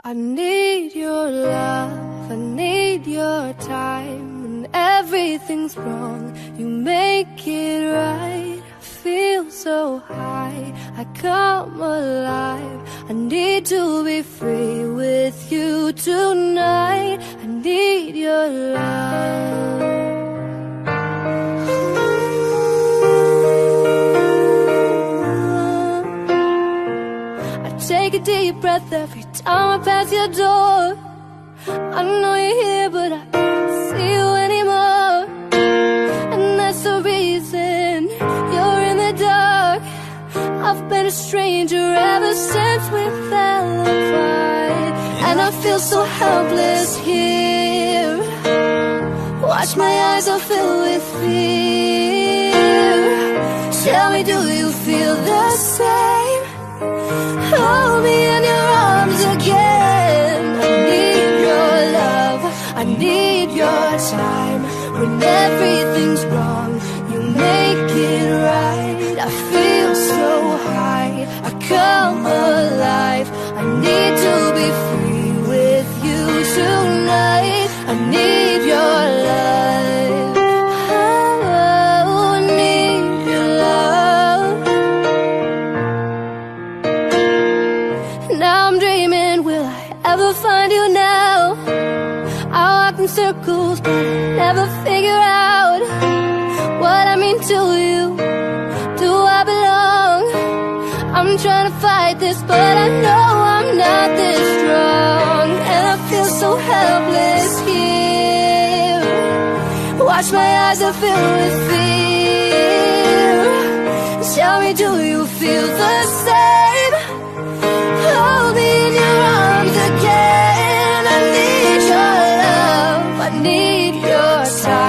I need your love, I need your time. When everything's wrong, you make it right. I feel so high, I come alive. I need to be free with you tonight. I need your love. Take a deep breath every time I pass your door. I know you're here, but I can't see you anymore. And that's the reason you're in the dark. I've been a stranger ever since we fell apart. And I feel so helpless here. Watch, my eyes are filled with fear. Tell me, do you feel the same? Hold me in your arms again. I need your love, I need your time. When everything's wrong, you make it right. I feel so high, I come alive. I need to be free with you tonight. I need your love. Oh, I need your love. Now I'm dreaming, will I ever find you now? I walk in circles, but I never figure out what I mean to you. Do I belong? I'm trying to fight this, but I know I'm not this strong. And I feel so helpless here. Watch, my eyes are filled with fear. Tell me, do you feel the same? Hold me in your arms again. I need your love, I need your time.